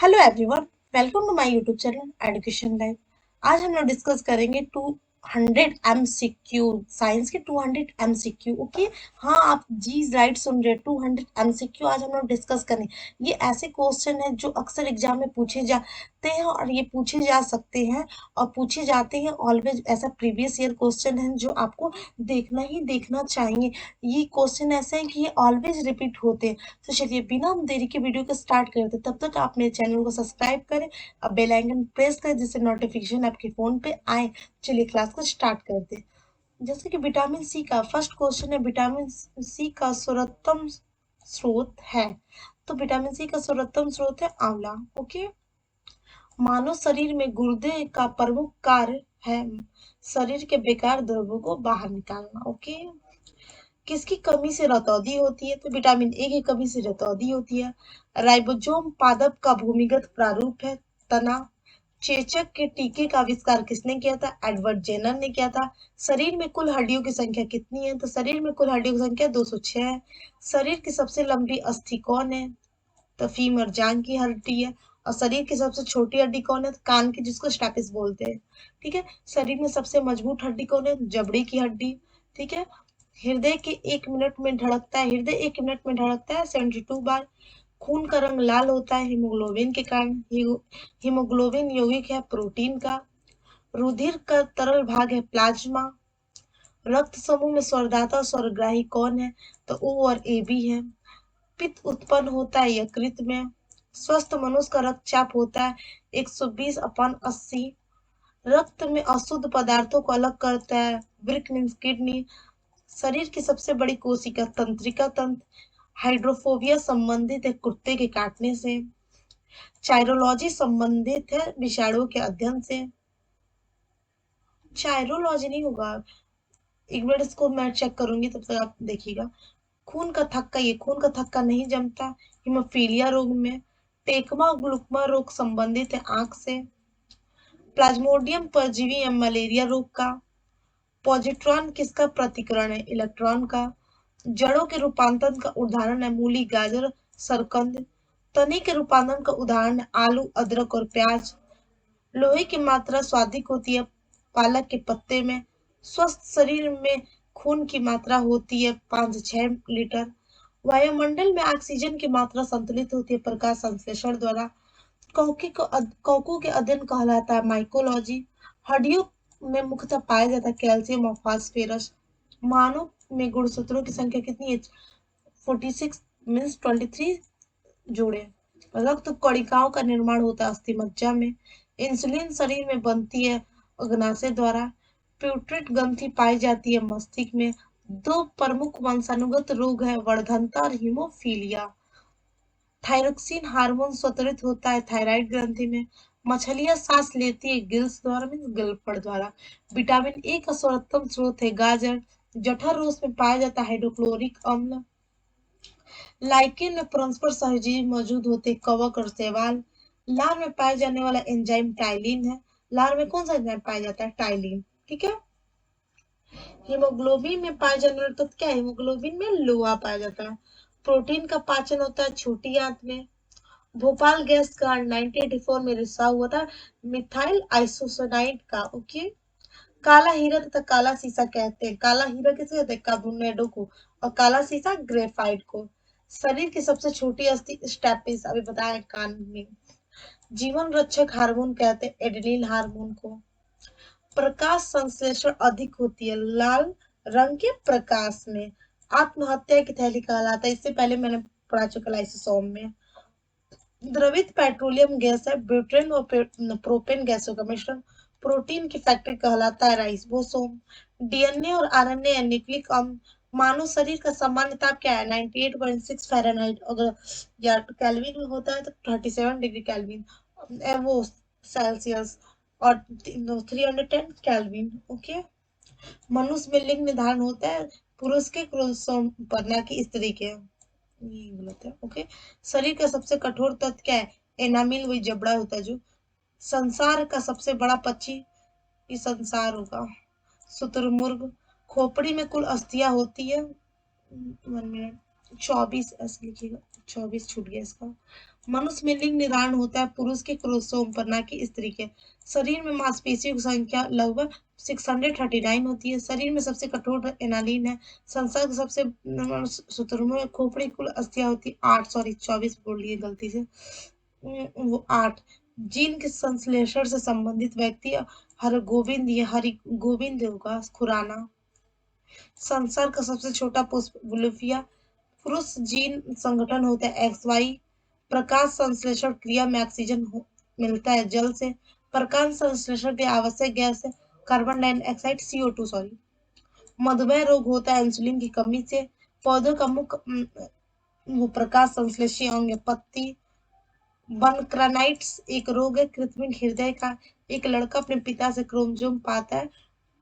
Hello everyone, welcome to my YouTube channel education life. आज हम लोग डिस्कस करेंगे 200 एमसीक्यू, साइंस के 200 एमसीक्यू। ओके, हाँ आप जी राइट सुन रहे हैं, 200 एमसीक्यू आज हम लोग डिस्कस करेंगे। ये ऐसे क्वेश्चन है जो अक्सर एग्जाम में पूछे जाते हैं और ये पूछे जा सकते हैं और पूछे जाते हैं ऑलवेज। ऐसा प्रीवियस ईयर क्वेश्चन है जो आपको देखना ही देखना चाहिए। ये क्वेश्चन ऐसे हैं कि ये ऑलवेज रिपीट होते हैं। तो चलिए बिना हम देरी के वीडियो को स्टार्ट करते, तब तक आप मेरे चैनल को सब्सक्राइब करें और बेल आइकन प्रेस करें जिससे नोटिफिकेशन आपके फोन पे आए। चलिए क्लास को स्टार्ट करते हैं। जैसे कि विटामिन सी का फर्स्ट क्वेश्चन है, विटामिन सी का सर्वोत्तम स्रोत है। तो विटामिन सी का सर्वोत्तम स्रोत है आंवला। ओके, मानव शरीर में गुर्दे का प्रमुख कार्य है शरीर के बेकार द्रव्यों को बाहर निकालना। ओके, किसकी कमी से रतौंधी होती है? तो विटामिन ए की कमी से रतौंधी होती है। राइबोसोम पादप का भूमिगत प्रारूप है तना। चेचक के टीके का आविष्कार किसने किया था? एडवर्ड जेनर ने किया था। शरीर में कुल हड्डियों की संख्या कितनी है? तो शरीर में कुल हड्डियों की संख्या 206 है। शरीर की सबसे लंबी अस्थि कौन है? तो फीमर जांग की हड्डी है। और शरीर की सबसे छोटी हड्डी कौन है? तो कान की, जिसको स्टेपिस बोलते हैं। ठीक है। शरीर में सबसे मजबूत हड्डी कौन है? जबड़े की हड्डी। ठीक है। हृदय के 1 मिनट में धड़कता है, हृदय 1 मिनट में धड़कता है 72 बार। खून का रंग लाल होता है हीमोग्लोबिन के कारण। हीमोग्लोबिन यौगिक है प्रोटीन का। रुधिर का तरल भाग है प्लाज्मा। रक्त समूह में स्वरदाता और स्वरग्राही कौन है? तो ओ और ए बी है। पित्त उत्पन्न होता है यकृत में। स्वस्थ मनुष्य का रक्तचाप होता है 120/80। रक्त में अशुद्ध पदार्थों को अलग करता है वृक्क मीन्स किडनी। शरीर की सबसे बड़ी कोशिका तंत्रिका तंत्र। हाइड्रोफोबिया संबंधित है कुत्ते के काटने से। चायरोलॉजी संबंधित है विषाणुओं के अध्ययन से। चायरोलॉजी नहीं होगा, एक मिनट इसको मैं चेक करूंगी, तब तक आप देखिएगा। खून का थक्का, ये खून का थक्का नहीं जमता हिमोफीलिया रोग में। टेकमा ग्लूकमा रोग संबंधित है आंख से। प्लाज्मोडियम परजीवी है मलेरिया रोग का। पॉजिट्रॉन किसका प्रतिकरण है? इलेक्ट्रॉन का। जड़ों के रूपांतरण का उदाहरण है मूली गाजर सरकंद। तने के रूपांतरण का उदाहरण है आलू अदरक और प्याज। लोहे की मात्रा स्वादिक होती है पालक के पत्ते में। स्वस्थ शरीर में खून की मात्रा होती है 5 से 6 लीटर। वायुमंडल में ऑक्सीजन की मात्रा संतुलित होती है प्रकाश संश्लेषण द्वारा। कौकों के अध्ययन कहलाता है माइकोलॉजी। हड्डियों में मुख्यतः पाया जाता है कैल्शियम और फास्फोरस। मानव में गुणसूत्रों की संख्या कितनी है? 46 मीन्स 23 जोड़े। रक्त कणिकाओं का निर्माण होता है अस्थि मज्जा में। इंसुलिन शरीर में बनती है अग्नाशय द्वारा। प्यूटरेट ग्रंथि पाई जाती है मस्तिष्क में। दो प्रमुख वंशानुगत रोग है वर्धनता और हीमोफीलिया। थायरोक्सिन हार्मोन स्वतंत्र होता है थायराइड ग्रंथि में। मछलियां सांस लेती है गिल्स द्वारा मीन्स गिलफड़ द्वारा। विटामिन ए का सर्वोत्तम स्रोत है गाजर। जठर रोग में पाया जाता है हाइड्रोक्लोरिक अम्ल। लाइकेन में परस्पर सहजीवी मौजूद होते कवक और शैवाल। लार में पाए जाने वाला एंजाइम टाइलिन है। लार में कौन सा एंजाइम पाया जाता है? टाइलिन। ठीक है। हीमोग्लोबिन में पाए जाने वाला तत्व क्या है? हीमोग्लोबिन में लोहा पाया जाता है। प्रोटीन का पाचन होता है छोटी आंत में। भोपाल गैस कांड 1984 में रिसाव हुआ था मिथाइल आइसोसाइनाइड का। ओके। काला हीरा तथा काला सीसा कहते हैं। काला हीरा किसे कहते हैं? कार्बोनेडो को। और काला सीसा ग्रेफाइट को। शरीर की सबसे छोटी अस्थि स्टेपिस, अभी बताया कान में। जीवन रक्षक हार्मोन कहते हैं एड्रेनल हार्मोन को। प्रकाश संश्लेषण अधिक होती है लाल रंग के प्रकाश में। आत्महत्या की थैली कहलाता है, इससे पहले मैंने पढ़ा चुका लाइसोसोम में। द्रवित पेट्रोलियम गैस है ब्यूटेन और प्रोपेन गैसों का मिश्रण। प्रोटीन की फैक्ट्री कहलाता है राइबोसोम। डीएनए और आरएनए न्यूक्लिक अम्ल। मानव शरीर का सामान्य ताप क्या है? 98.6 फ़ारेनहाइट। अगर या केल्विन में होता है तो 37 डिग्री केल्विन, वो सेल्सियस। और 310 केल्विन। ओके। मनुष्य में लिंग निर्धारण होता है पुरुष के क्रोमोसोम पर, ना कि स्त्री के। ये गलत है। ओके। शरीर का सबसे कठोर तत्व क्या है? एनामिल, वही जबड़ा होता है जो। संसार का सबसे बड़ा पक्षी, ये संसार होगा शुतुरमुर्ग। खोपड़ी में कुल अस्थियां होती है 1 मिनट 24, ऐसे लिखिएगा 24, छूट गया इसका। मनुष्य में लिंग निर्धारण होता है पुरुष के क्रोमोसोम पर, ना कि स्त्री के। शरीर में मांसपेशियों की संख्या लगभग 639 होती है। शरीर में सबसे कठोर एनालिन है। संसर्ग सबसे शुतुरमुर्ग में खोपड़ी कुल अस्थियां होती है 8, सॉरी 24 बोल लिए गलती से। वो 8 जीन के संश्लेषण से संबंधित व्यक्ति हरगोविंद या हरि गोविंद होगा खुराना। संसार का सबसे छोटा पुष्प बुल्फिया। पुरुष जीन संगठन होता है XY। प्रकाश संश्लेषण क्रिया में ऑक्सीजन मिलता है जल से। प्रकाश संश्लेषण के आवश्यक गैस है कार्बन डाइऑक्साइड CO2 सॉरी। मधुमेह रोग होता है इंसुलिन की कमी से। पौधों का मुख्य वो प्रकाश संश्लेषी अंग है पत्ती। बनक्रानाइट्स एक रोग है कृत्रिम हृदय का। एक लड़का अपने पिता से क्रोमोसोम पाता है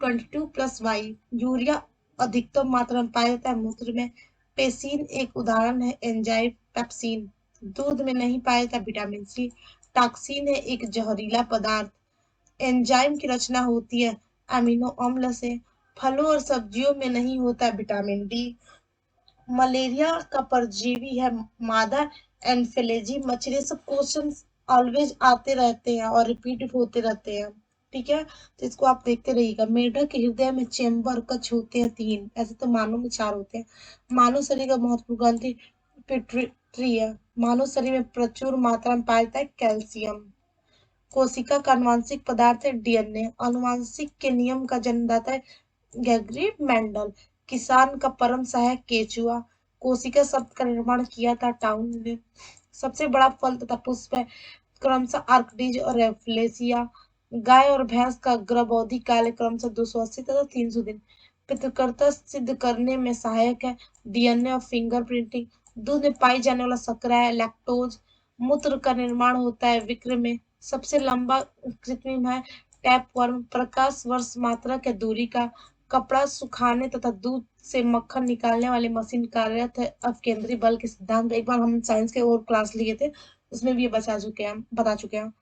22+Y। यूरिया अधिकतम मात्रा में पाया जाता है मूत्र में। पेसिन एक उदाहरण है एंजाइम पेप्सिन। दूध में नहीं पाया जाता विटामिन सी। टॉक्सिन है एक जहरीला पदार्थ। एंजाइम की रचना होती है अमीनो अम्ल से। फलों और सब्जियों में नहीं होता विटामिन डी। मलेरिया का परजीवी है मादा एनफेलेजी मछली। सब क्वेश्चन ऑलवेज आते रहते हैं और रिपीट होते रहते हैं, ठीक है। तो इसको आप देखते रहिएगा। मेढक के हृदय में चेम्बर कक्ष होते हैं 3, ऐसे तो मानव में 4 होते हैं। मानव शरीर का महत्वपूर्ण ग्रंथि पिट्यूटरी है। मानव शरीर में प्रचुर मात्रा में पाया जाता है कैल्शियम। कोशिका का आनुवांशिक पदार्थ है डीएनए। आनुवांशिक के नियम का जन्मदाता है ग्रेगरी मेंडल। किसान का परम सहायक केचुआ। कोशिका शब्द का निर्माण किया था टाउन ने। सबसे बड़ा फल तथा पुष्प है क्रमशः आर्कडीज और रेफलेसिया। गाय और भैंस का गर्भावधि काल है क्रमशः 280 तथा 300 दिन। पितृकर्ता सिद्ध करने में सहायक है डीएनए और फिंगरप्रिंटिंग। दूध में पाई जाने वाला शर्करा है लैक्टोज। मूत्र का निर्माण होता है विक्र में। सबसे लंबा कृत्रिम है टैपवर्म। प्रकाश वर्ष मात्रा के दूरी का। कपड़ा सुखाने तथा दूध से मक्खन निकालने वाली मशीन कार्यरत है अपकेंद्री बल के सिद्धांत। एक बार हम साइंस के और क्लास लिए थे उसमें भी ये बता चुके हैं।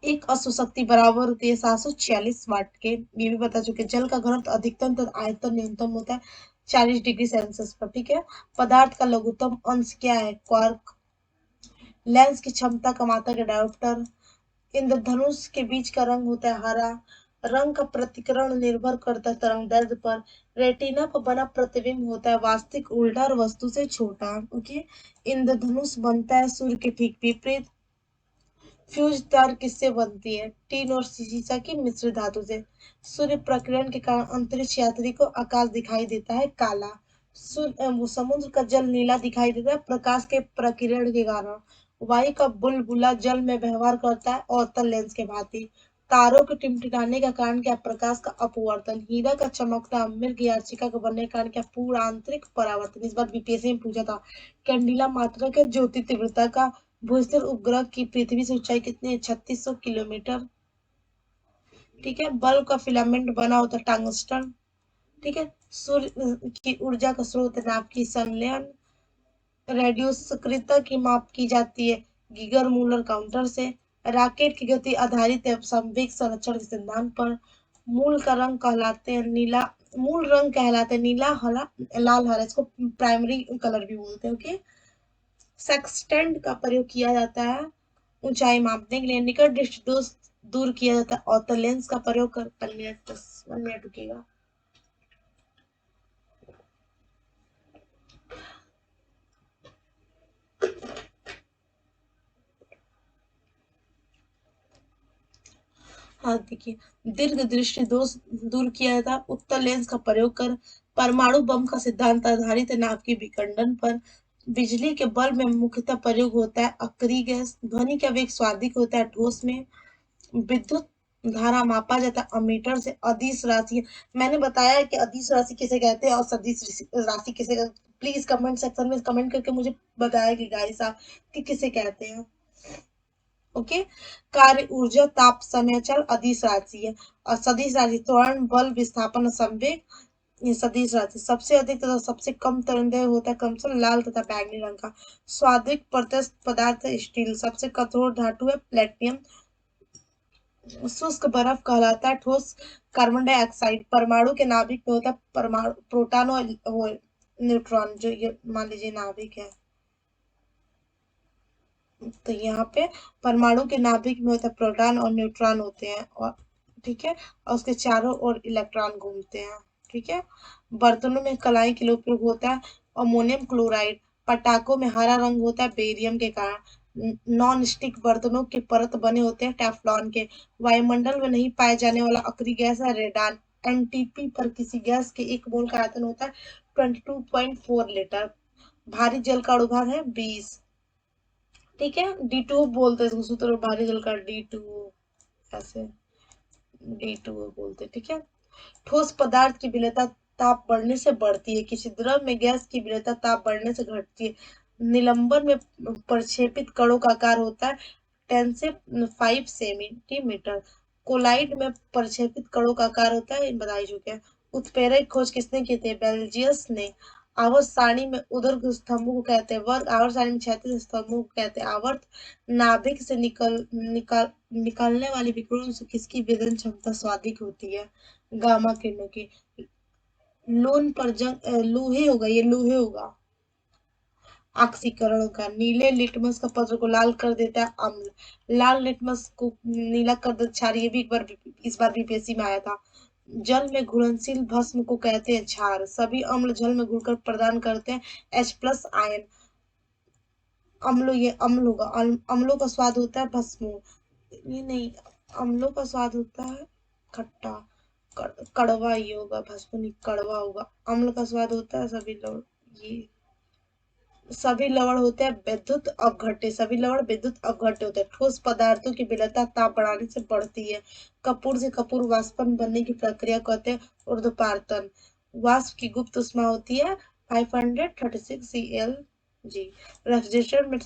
एक अशुशक्ति बराबर होती है 746 वाट के, ये भी बता चुके। जल का घनत्व अधिकतम तथा आयतन न्यूनतम होता है 40 डिग्री सेल्सियस पर, ठीक है। पदार्थ का लघुत्तम अंश क्या है क्वार्क। लेंस की क्षमता कमाता है डायोप्टर। इंद्रधनुष के बीच का रंग होता है हरा। रंग का प्रतिकरण निर्भर करता है तरंगदैर्ध्य पर। रेटिना पर बना प्रतिबिंब होता है वास्तविक उल्टा और वस्तु से छोटा, ओके। इंद्रधनुष बनता है सूर्य के ठीक विपरीत। फ्यूज तार किससे बनती है टीन और सीसा की मिश्र धातु से। सूर्य प्रकीर्णन के कारण अंतरिक्ष यात्री को आकाश दिखाई देता है काला। समुद्र का जल नीला दिखाई देता है प्रकाश के प्रकीर्णन के कारण। वायु का बुलबुला जल में व्यवहार करता है अवतल लेंस के भांति। तारों के टिमटिमाने का कारण क्या प्रकाश का अपवर्तन। हीरा का चमकना मृग याचिका का बनने का कारण क्या पूर्ण आंतरिक परावर्तन। इस बार बीपीएससी में पूछा था। कैंडिला मात्रा के ज्योति तीव्रता का। भूस्तर उपग्रह की पृथ्वी से ऊंचाई कितनी है 3600 किलोमीटर, ठीक है। बल्ब का फिलामेंट बना होता है टंगस्टन, ठीक है। सूर्य की ऊर्जा का स्रोत नाभ की संलयन। रेडियो सक्रियता की माप की जाती है गीगर मूलर काउंटर से। रॉकेट की गति आधारित है संवेग संरक्षण के सिद्धांत पर। मूल का रंग कहलाते हैं नीला। मूल रंग कहलाते हैं नीला हरा लाल हरा, इसको प्राइमरी कलर भी बोलते हैं, ओके। सेक्सटेंट का प्रयोग किया जाता है ऊंचाई मापने के लिए। निकट दृष्टि दोष दूर किया जाता है और लेंस का प्रयोग कर 1 मिनट रुकेगा। हाँ देखिए, दीर्घ दृष्टि दोष दूर किया जाता है उत्तल लेंस का प्रयोग कर। परमाणु बम का सिद्धांत आधारित है नाभ के विखंडन पर। बिजली के बल्ब में मुख्यतः प्रयोग होता है अक्रिय गैस। ध्वनि का वेग स्वादिक होता है ठोस में। विद्युत धारा मापा जाता है अमीटर से। अदिश राशि मैंने बताया कि अदिश राशि किसे कहते हैं और सदिश राशि किसे कहते हैं। प्लीज कमेंट सेक्शन में कमेंट करके मुझे बताया कि गाइस आप कि किसे कहते हैं, ओके। कार्य ऊर्जा ताप समय चल अदिश राशि है। और सदिश राशि त्वरण बल विस्थापन संवेग। ये सदिश राशि सबसे अधिक तथा सबसे कम तरंगदैर्घ्य होता है क्रमशः लाल तथा बैंगनी रंग का। स्वादिक प्रत्यक्ष पदार्थ स्टील। सबसे कठोर धातु है प्लेटिनम। शुष्क बर्फ कहलाता है ठोस कार्बन डाइऑक्साइड। परमाणु के नाभिक में होता है परमाणु प्रोटॉन और न्यूट्रॉन। जो ये मान लीजिए नाभिक है, तो यहाँ पे परमाणु के नाभिक में होता है प्रोटॉन और न्यूट्रॉन होते हैं, और ठीक है, और उसके चारों ओर इलेक्ट्रॉन घूमते हैं। ठीक है, बर्तनों में कलाई के लिए उपयोग होता है अमोनियम क्लोराइड। पटाखों में हरा रंग होता है बेरियम के कारण। नॉन स्टिक बर्तनों के परत बने होते हैं टेफ्लॉन के। वायुमंडल में नहीं पाए जाने वाला आखिरी गैस है रेडान। एनटीपी पर किसी गैस के एक मोल का आयतन होता है 22.4 लीटर। भारी जल का अणुभार है 20। ठीक है, D2 बोलते हैं इसको, सूत्र भारी जल का D2, ऐसे D2 बोलते हैं। ठीक है, ठोस पदार्थ की विलेयता ताप बढ़ने से बढ़ती है, किसी द्रव में गैस की विलेयता ताप बढ़ने से घटती है। निलंबन में प्रक्षेपित कणों का आकार होता है 10 से 5 सेंटीमीटर। कोलाइड में प्रक्षेपित कणों का आकार होता है, बता ही चुके हैं। उत्प्रेरक खोज किसने की थी? बेल्जियस ने। आवर्त सारणी में ऊर्ध्व स्तंभों को कहते हैं वर्ग, आवर्त सारणी में क्षैतिज स्तंभों को कहते हैं आवर्त। नाभिक से निकलने वाली विकिरणों से किसकी विदन क्षमता स्वादिक होती है? गामा किरणों की। लोन पर जंग लोहे होगा, ये लोहे होगा। ऑक्सीकरण का। नीले लिटमस का पत्र को लाल कर देता है अम्ल। लाल लिटमस को नीला कर देता क्षार, ये भी इस बार बीपीएससी में आया था। जल में घुलनशील भस्म को कहते हैं क्षार। सभी अम्ल जल में घुलकर प्रदान करते हैं H+ आयन। अम्लों, ये अम्ल होगा। अम्लों का स्वाद होता है भस्मो, ये नहीं, अम्लों का स्वाद होता है खट्टा, कड़वा, ये होगा भस्म नहीं, कड़वा होगा। अम्ल का स्वाद होता है सभी लवण, ये सभी लवण होते हैं विद्युत अवघट्य। सभी लवण विद्युत अवघट्य होते हैं। ठोस पदार्थों की विलेयता ताप बढ़ाने से बढ़ती है। कपूर से कपूर वाष्पन बनने की प्रक्रिया कहते हैं ऊर्ध्वपातन। वाष्प की गुप्त ऊष्मा होती है 536 Cl जी। रेफ्रिजरेटर में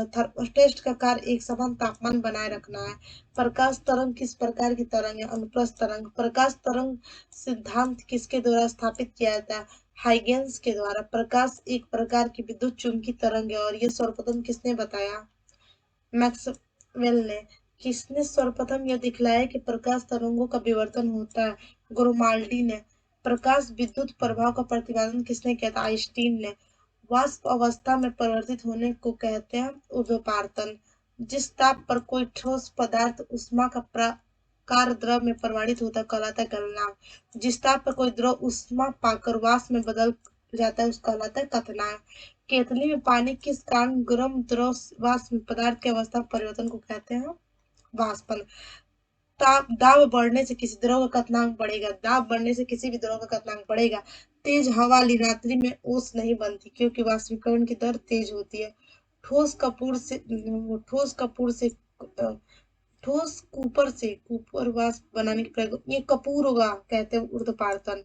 थर्मोस्टेट का कार्य एक समान तापमान बनाए रखना है। प्रकाश तरंग किस प्रकार की तरंग है? अनुप्रस्थ तरंग। प्रकाश तरंग सिद्धांत किसके द्वारा स्थापित किया जाता है? हाइगेंस के द्वारा। प्रकाश एक प्रकार की विद्युत चुंबकीय तरंग है, और ये सर्वप्रथम किसने बताया? मैक्सवेल ने। किसने सर्वप्रथम यह दिखलाया कि प्रकाश तरंगों का विवर्तन होता है? ग्रोमाल्डी ने। प्रकाश विद्युत प्रभाव का प्रतिपादन किसने किया था? आइंस्टीन ने। वाष्प अवस्था में परिवर्तित होने को कहते हैं ऊर्ध्वपातन। जिस ताप पर कोई ठोस पदार्थ उष्मा का प्रकार द्रव में परिवर्तित होता है कहलाता है गलनांक। जिस ताप पर कोई द्रव उष्मा पाकर वाष्प में बदल जाता है उसका कहलाता है क्वथनांक। केतली में पानी किस कारण गर्म द्रव वाष्प पदार्थ की अवस्था परिवर्तन को कहते हैं वाष्पन। ताप दाब बढ़ने से किसी द्रव का क्वथनांक बढ़ेगा। दाब बढ़ने से किसी भी द्रव का क्वथनांक बढ़ेगा। तेज हवा ली रात्रि में ओस नहीं बनती क्योंकि वाष्पीकरण की दर तेज होती है। ठोस कपूर से ठोस कपूर से ठोस कूपर से कूपर वाष्प बनाने की प्रयोग, ये कपूर होगा, कहते हैं ऊर्ध्वपातन।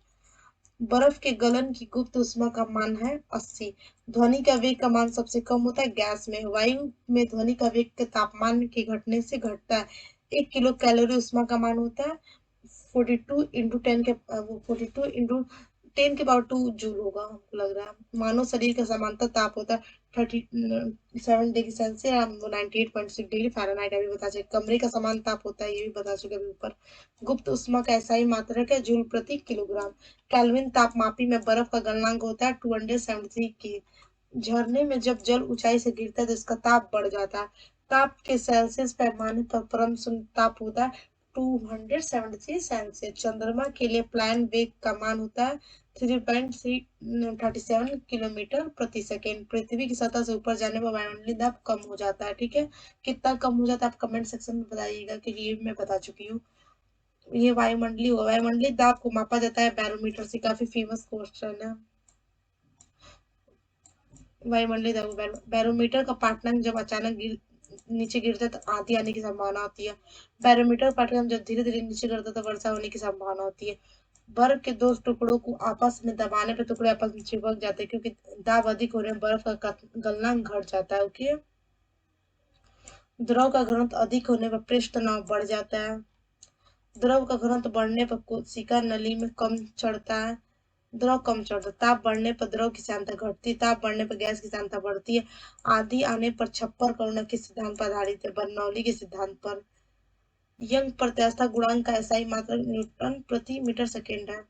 बर्फ के गलन की गुप्त ऊष्मा का मान है 80। ध्वनि का वेग का मान सबसे कम होता है गैस में। वायु में ध्वनि का वेग के तापमान के घटने से घटता है। 1 किलो कैलोरी ऊष्मा का मान होता है 42 × 10 होगा, हमको लग रहा है। मानव शरीर का सामान्य ताप होता है 37 डिग्री सेल्सियस और 98.6 डिग्री फ़ारेनहाइट, अभी बता चुके। कमरे का समान ताप होता है, ये भी बता चुके अभी ऊपर। गुप्त ऊष्मा का ऐसा ही मात्रक है जूल प्रति किलोग्राम। केल्विन तापमापी में बर्फ का गलनांक होता है 273 की। झरने में जब जल ऊंचाई से गिरता है तो इसका ताप बढ़ जाता है। ताप के सेल्सियस पैमाने पर परम शून्य ताप होता है 273 सेल्सियस। चंद्रमा के लिए प्लायन वेग का मान होता है 3.37 किलोमीटर प्रति सेकेंड। पृथ्वी की सतह से ऊपर जाने पर वायुमंडलीय दाब कम हो जाता है। ठीक है, कितना कम हो जाता है आप कमेंट सेक्शन में बताइएगा, क्योंकि ये मैं बता चुकी हूँ। ये वायुमंडलीय होगा। वायुमंडलीय दाब को मापा जाता है बैरोमीटर से, काफी फेमस क्वेश्चन है। वायुमंडलीय दाब, बैरोमीटर का पाठनांक जब अचानक नीचे गिरता है तो आंधी आने की संभावना होती है। बैरोमीटर पाठनांक जब धीरे धीरे नीचे गिरता है तो वर्षा होने की संभावना होती है। बर्फ के दो टुकड़ों को आपस में दबाने पर टुकड़े आपस में चिपक जाते हैं, क्योंकि दाब अधिक होने पर बर्फ का गलनांक घट जाता है। ओके, द्रव का घनत्व अधिक होने पर पृष्ठ तनाव बढ़ जाता है। द्रव का घनत्व बढ़ने पर कोशिका नली में कम चढ़ता है, द्रव कम चढ़ता है। ताप बढ़ने पर द्रव की सांद्रता घटती है, ताप बढ़ने पर गैस की सांद्रता बढ़ती है। आंधी आने पर छप्पर करुणा किस सिद्धांत पर आधारित है? बर्नौली के सिद्धांत पर। यंग प्रत्यास्थता गुणांक का ऐसा ही मात्रक न्यूटन प्रति मीटर सेकेंड है।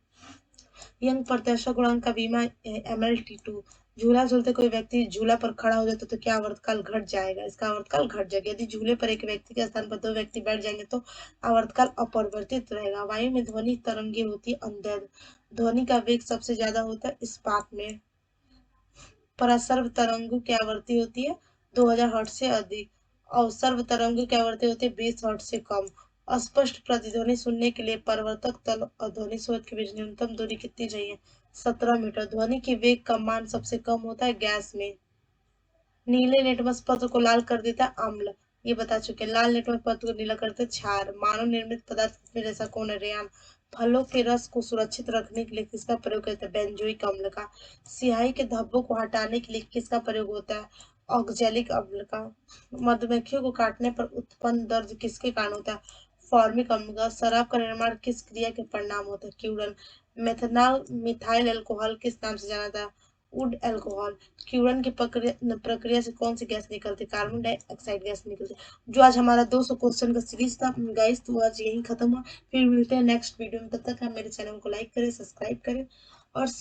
यंग प्रत्यास्थता गुणांक का बीमा MLT2। झूला झूलते कोई व्यक्ति झूला पर खड़ा हो जाता तो क्या आवर्तकाल घट जाएगा? इसका आवर्तकाल घट जाएगा। यदि झूले पर एक व्यक्ति के स्थान पर 2 व्यक्ति बैठ जाएंगे तो आवर्तकाल अपरिवर्तित रहेगा। वायु में ध्वनि तरंगे होती है अंदर। ध्वनि का वेग सबसे ज्यादा होता है इस्पात में। परसर्व तरंगों की आवृत्ति होती है 2000 हर्ट्ज से अधिक, और सर्व तरंगों की आवृत्ति होती है 20 हर्ट्ज से कम। अस्पष्ट प्रतिध्वनि सुनने के लिए परावर्तक तल और ध्वनि स्रोत के बीच न्यूनतम दूरी कितनी चाहिए? 17 मीटर। ध्वनि के वेग का मान सबसे कम होता है गैस में। नीले लिटमस पत्र को लाल कर देता है अम्ल, ये बता चुके हैं। लाल लिटमस पत्र को नीला करते क्षार। मानव निर्मित पदार्थ में जैसा कौन है? रेयान। फलों के रस को सुरक्षित रखने के लिए किसका प्रयोग करते हैं? बेंजोइक अम्ल का। सिहाई के धब्बों को हटाने के लिए किसका प्रयोग होता है? ऑक्जेलिक अम्ल का। मधुमक्खियों को काटने पर उत्पन्न दर्द किसके कारण होता है? फॉर्मिक अम्ल का। शराब का निर्माण किस क्रिया के परिणाम होता है? क्यूरन। मेथनॉल मिथाइल अल्कोहल किस नाम से जाना था? Would alcohol. क्यूरन की प्रक्रिया से कौन सी गैस निकलती? कार्बन डाइऑक्साइड गैस निकलती। जो आज हमारा 200 क्वेश्चन का सीरीज था गाइस, तो आज यही खत्म हुआ। फिर मिलते हैं नेक्स्ट वीडियो में। तब तक आप मेरे चैनल को लाइक करें, सब्सक्राइब करें और